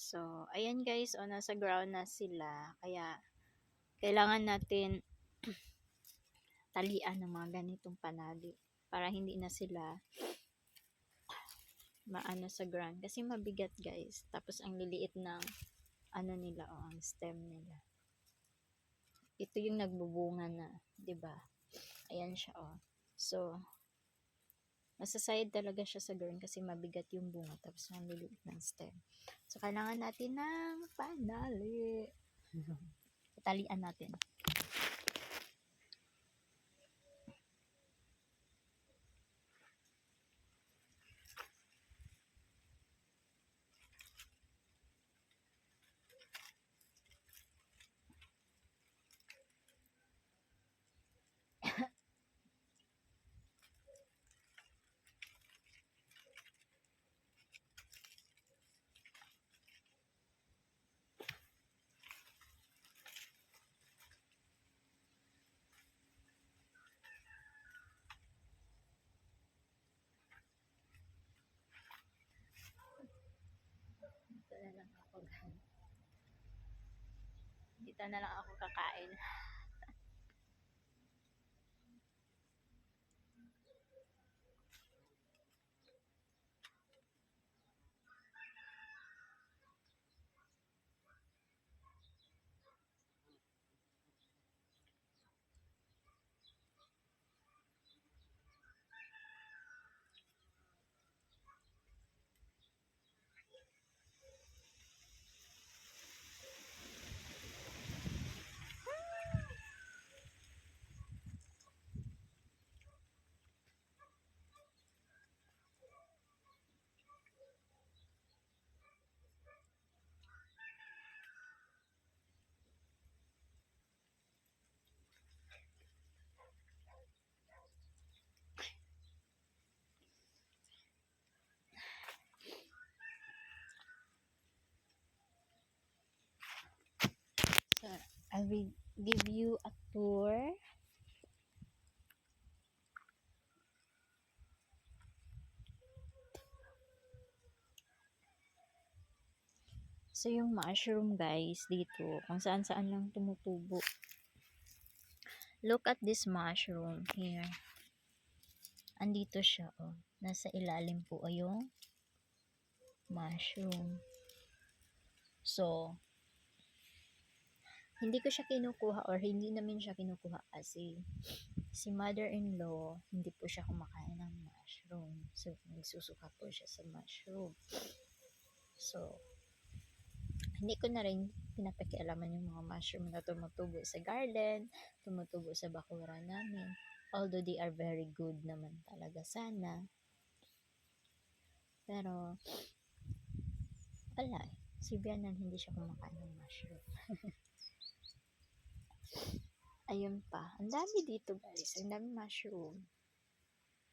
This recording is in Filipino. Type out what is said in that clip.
So, ayan guys, o nasa ground na sila. Kaya, kailangan natin talian ng mga ganitong panali para hindi na sila maano sa ground. Kasi mabigat guys. Tapos, ang liliit ng ano nila o ang stem nila. Ito yung nagbubunga na, 'di ba? Ayan siya oh. So, masasayad talaga siya sa ground kasi mabigat yung bunga tapos ang liliit ng stem. So, kailangan natin ng panali. Talian natin. Dito na lang ako kakain. So, I will give you a tour. So, yung mushroom guys, dito, kung saan saan lang tumutubo. Look at this mushroom here. Andito siya, oh. Nasa ilalim po ay yung mushroom. So, hindi ko siya kinukuha or hindi namin siya kinukuha kasi si mother-in-law, hindi po siya kumakain ng mushroom. So, nagsusuka po siya sa mushroom. So, hindi ko na rin pinapakialaman yung mga mushroom na tumutubo sa garden, tumutubo sa bakuran namin. Although they are very good naman talaga sana. Pero, wala eh. Si Bianan hindi siya kumakain ng mushroom. Ayun pa. Ang dami dito guys. Ang dami mushroom.